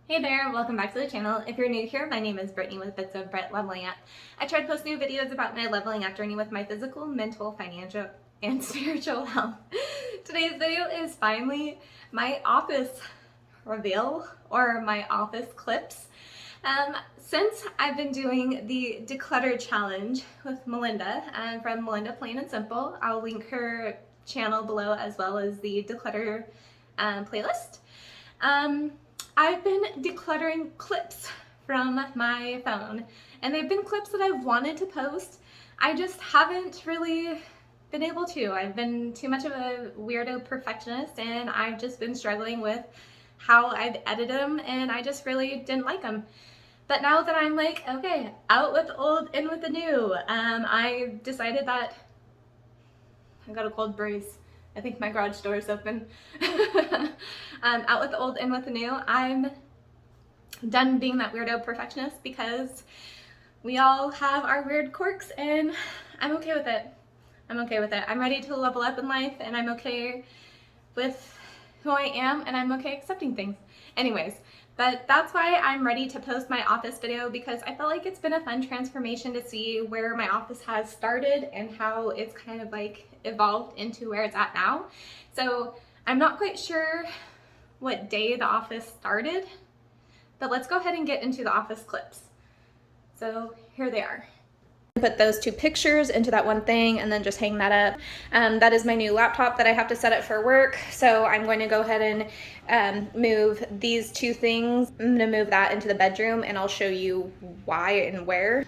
Hey there, welcome back to the channel. If you're new here, my name is Brittany with Bits of Brit Leveling Up. I try to post new videos about my leveling up journey with my physical, mental, financial, and spiritual health. Today's video is finally my office reveal, or my office clips. Since I've been doing the declutter challenge with Melinda from Melinda Plain and Simple, I'll link her channel below as well as the declutter playlist. I've been decluttering clips from my phone, and they've been clips that I've wanted to post. I just haven't really been able to. I've been too much of a weirdo perfectionist, and I've just been struggling with how I've edited them, and I just really didn't like them. But now that I'm like, okay, out with the old, in with the new, I decided that I got a cold breeze. I think my garage door is open. Out with the old, in with the new. I'm done being that weirdo perfectionist because we all have our weird quirks, and I'm okay with it. I'm okay with it. I'm ready to level up in life, and I'm okay with who I am, and I'm okay accepting things. Anyways, but that's why I'm ready to post my office video, because I felt like it's been a fun transformation to see where my office has started and how it's kind of like evolved into where it's at now. So I'm not quite sure what day the office started, but let's go ahead and get into the office clips. So here they are. Put those two pictures into that one thing and then just hang that up. That is my new laptop that I have to set up for work. So I'm going to go ahead and move these two things. I'm going to move that into the bedroom, and I'll show you why and where.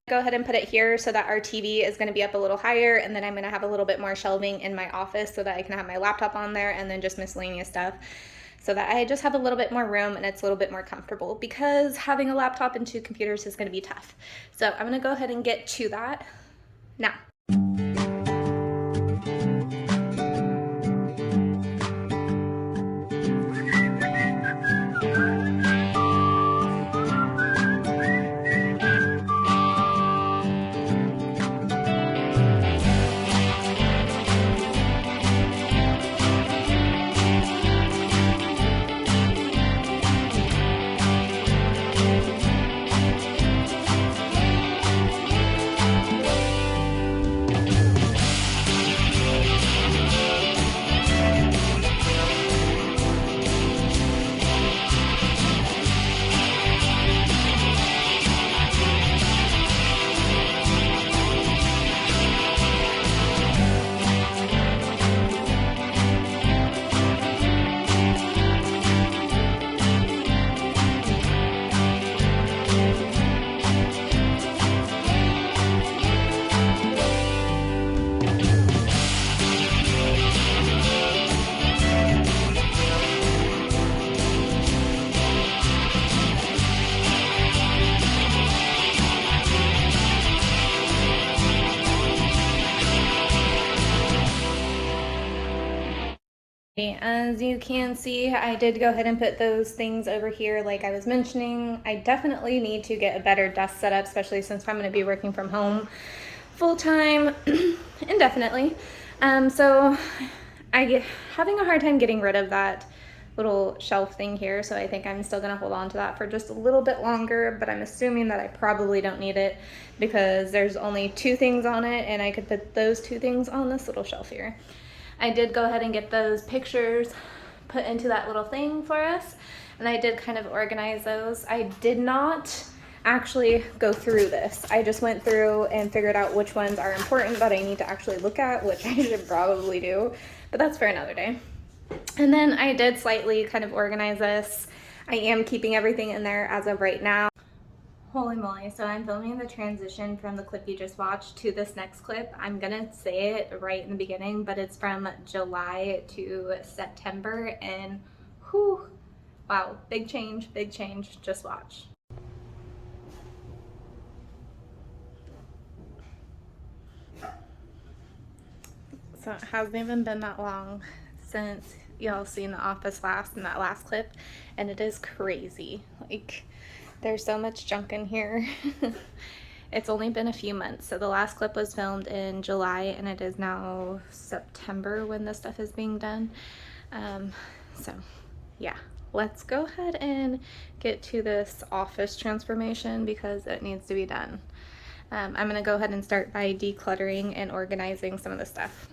Go ahead and put it here so that our TV is going to be up a little higher, and then I'm going to have a little bit more shelving in my office so that I can have my laptop on there and then just miscellaneous stuff, so that I just have a little bit more room and it's a little bit more comfortable, because having a laptop and two computers is going to be tough. So I'm going to go ahead and get to that now. As you can see, I did go ahead and put those things over here like I was mentioning. I definitely need to get a better desk setup, especially since I'm going to be working from home full-time indefinitely. So I'm having a hard time getting rid of that little shelf thing here, so I think I'm still going to hold on to that for just a little bit longer, but I'm assuming that I probably don't need it because there's only two things on it, and I could put those two things on this little shelf here. I did go ahead and get those pictures put into that little thing for us, and I did kind of organize those. I did not actually go through this. I just went through and figured out which ones are important that I need to actually look at, which I should probably do, but that's for another day. And then I did slightly kind of organize this. I am keeping everything in there as of right now. Holy moly, so I'm filming the transition from the clip you just watched to this next clip. I'm gonna say it right in the beginning, but it's from July to September, and whew, wow, big change, just watch. So it hasn't even been that long since y'all seen The Office last in that last clip, and it is crazy. Like, there's so much junk in here. It's only been a few months. So the last clip was filmed in July, and it is now September when this stuff is being done. So yeah, let's go ahead and get to this office transformation because it needs to be done. I'm gonna go ahead and start by decluttering and organizing some of the stuff.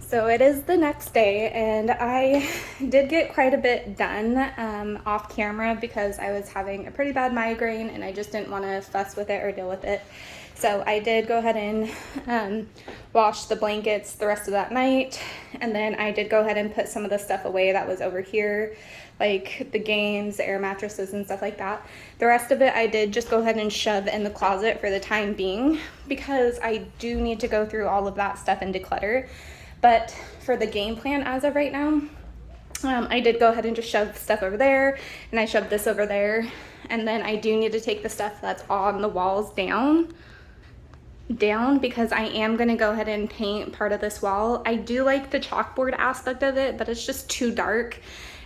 So it is the next day, and I did get quite a bit done off camera because I was having a pretty bad migraine and I just didn't want to fuss with it or deal with it. So I did go ahead and wash the blankets the rest of that night, and then I did go ahead and put some of the stuff away that was over here, like the games, air mattresses, and stuff like that. The rest of it I did just go ahead and shove in the closet for the time being because I do need to go through all of that stuff and declutter. But for the game plan as of right now, I did go ahead and just shove stuff over there, and I shoved this over there, and then I do need to take the stuff that's on the walls down because I am going to go ahead and paint part of this wall. I do like the chalkboard aspect of it, but it's just too dark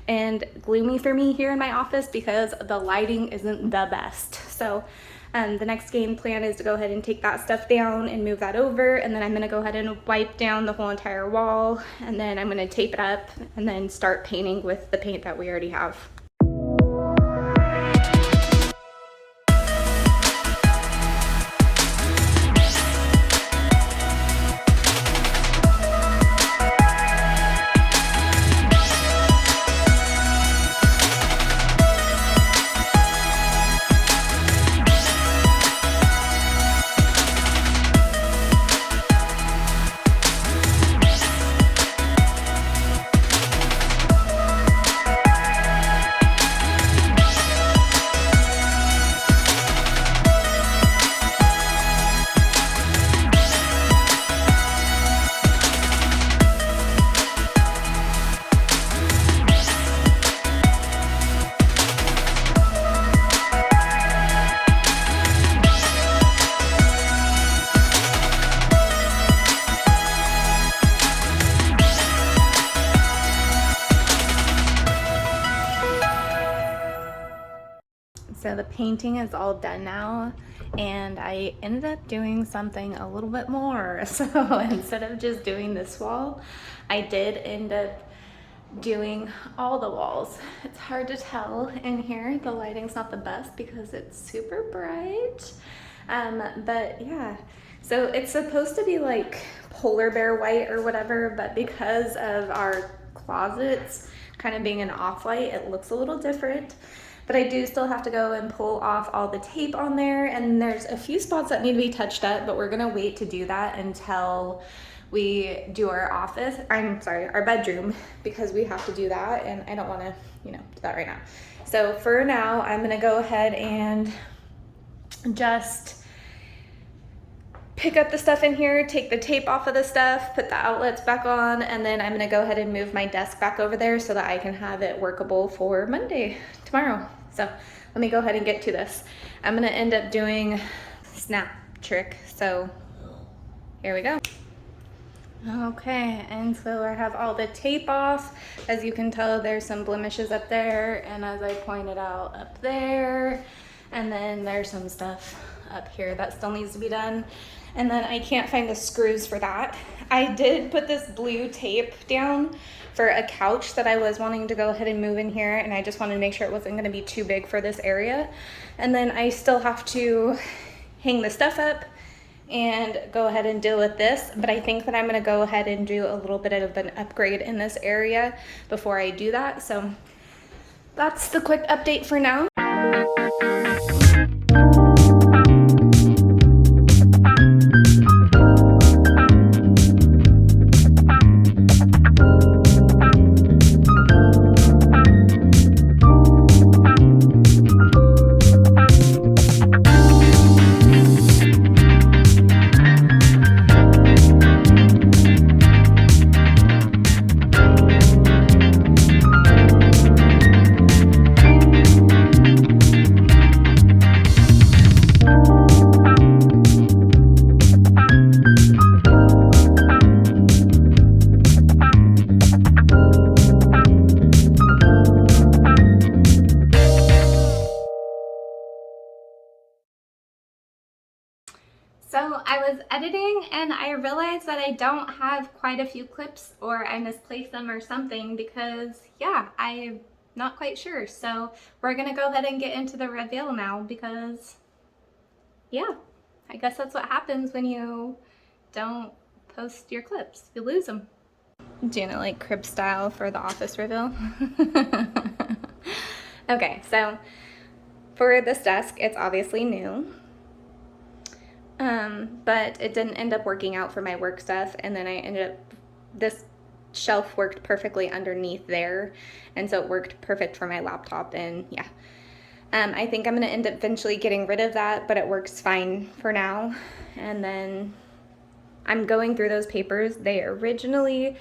and gloomy for me here in my office because the lighting isn't the best. So the next game plan is to go ahead and take that stuff down and move that over, and then I'm going to go ahead and wipe down the whole entire wall, and then I'm going to tape it up and then start painting with the paint that we already have. So the painting is all done now, and I ended up doing something a little bit more. So instead of just doing this wall, I did end up doing all the walls. It's hard to tell in here. The lighting's not the best because it's super bright. But yeah, so it's supposed to be like polar bear white or whatever, but because of our closets kind of being an off-white, it looks a little different. But I do still have to go and pull off all the tape on there, and there's a few spots that need to be touched up, but we're gonna wait to do that until we do our office, our bedroom, because we have to do that, and I don't wanna, do that right now. So for now, I'm gonna go ahead and just pick up the stuff in here, take the tape off of the stuff, put the outlets back on, and then I'm gonna go ahead and move my desk back over there so that I can have it workable for Monday, tomorrow. So let me go ahead and get to this. I'm gonna end up doing snap trick, so here we go. Okay, and so I have all the tape off. As you can tell, there's some blemishes up there, and as I pointed out, up there, and then there's some stuff up here that still needs to be done. And then I can't find the screws for that. I did put this blue tape down for a couch that I was wanting to go ahead and move in here, and I just wanted to make sure it wasn't gonna be too big for this area. And then I still have to hang the stuff up and go ahead and deal with this, but I think that I'm gonna go ahead and do a little bit of an upgrade in this area before I do that. So that's the quick update for now. So I was editing and I realized that I don't have quite a few clips, or I misplaced them or something, because yeah, I'm not quite sure. So we're gonna go ahead and get into the reveal now, because yeah, I guess that's what happens when you don't post your clips. You lose them. Doing it like crib style for the office reveal. Okay, so for this desk, it's obviously new. But it didn't end up working out for my work stuff, and then I ended up, this shelf worked perfectly underneath there, and so it worked perfect for my laptop, and yeah. I think I'm going to end up eventually getting rid of that, but it works fine for now. And then I'm going through those papers. They originally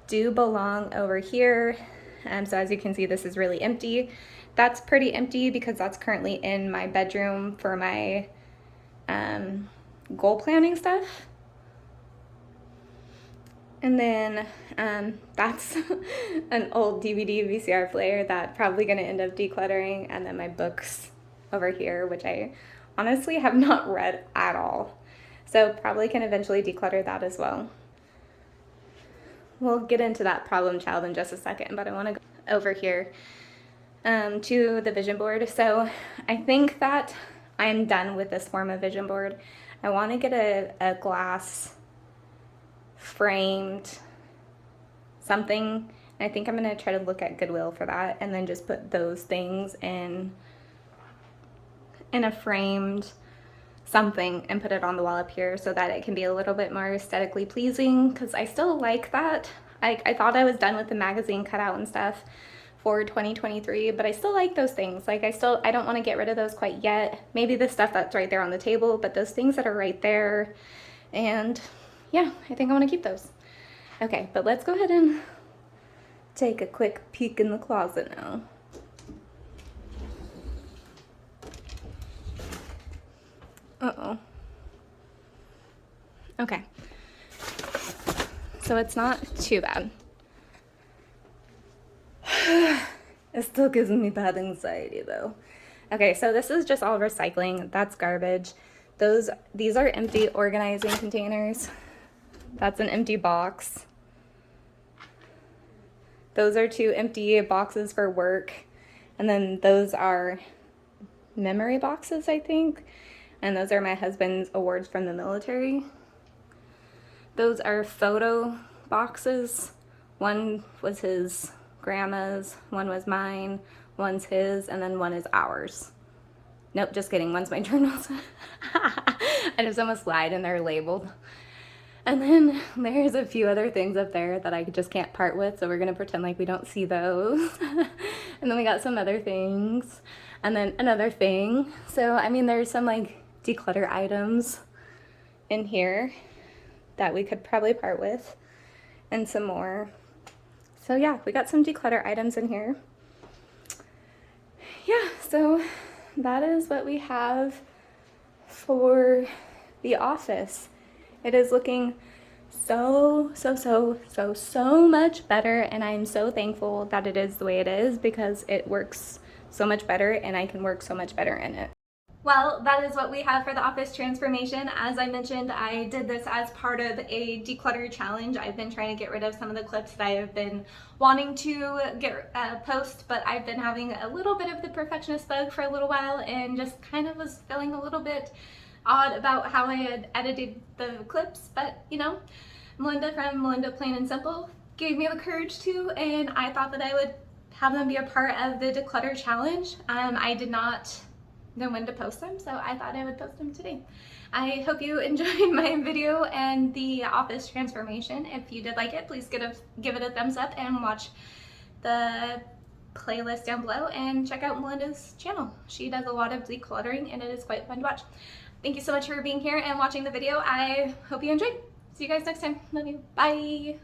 do belong over here, so as you can see, this is really empty. That's pretty empty because that's currently in my bedroom for my goal planning stuff. And then that's an old DVD VCR player that probably gonna end up decluttering, and then my books over here, which I honestly have not read at all. So probably can eventually declutter that as well. We'll get into that problem child in just a second, but I wanna go over here to the vision board. So I think that I'm done with this form of vision board. I want to get a glass framed something. I think I'm going to try to look at Goodwill for that, and then just put those things in a framed something and put it on the wall up here so that it can be a little bit more aesthetically pleasing, because I still like that. I thought I was done with the magazine cutout and stuff for 2023, but I still like those things. Like I don't want to get rid of those quite yet. Maybe the stuff that's right there on the table, but those things that are right there, and yeah, I think I want to keep those. Okay, but let's go ahead and take a quick peek in the closet now. Uh-oh. Okay. So it's not too bad. It still gives me bad anxiety though. Okay, so this is just all recycling. That's garbage. These are empty organizing containers. That's an empty box. Those are 2 empty boxes for work. And then those are memory boxes, I think. And those are my husband's awards from the military. Those are photo boxes. One was his grandma's, one was mine, one's his, and then one is ours. Nope, just kidding, one's my journals. I just almost lied, and they're labeled. And then there's a few other things up there that I just can't part with, so we're gonna pretend like we don't see those. And then we got some other things, and then another thing. So I mean, there's some like declutter items in here that we could probably part with, and some more. So yeah, we got some declutter items in here. Yeah, so that is what we have for the office. It is looking so much better, and I am so thankful that it is the way it is, because it works so much better and I can work so much better in it. Well, that is what we have for the office transformation. As I mentioned, I did this as part of a declutter challenge. I've been trying to get rid of some of the clips that I have been wanting to get post, but I've been having a little bit of the perfectionist bug for a little while, and just kind of was feeling a little bit odd about how I had edited the clips. But you know, Melinda from Melinda Plain and Simple gave me the courage to, and I thought that I would have them be a part of the declutter challenge. I did not know when to post them, so I thought I would post them today. I hope you enjoyed my video and the office transformation. If you did like it, please give it a thumbs up and watch the playlist down below, and check out Melinda's channel. She does a lot of decluttering and it is quite fun to watch. Thank you so much for being here and watching the video. I hope you enjoyed. See you guys next time. Love you. Bye.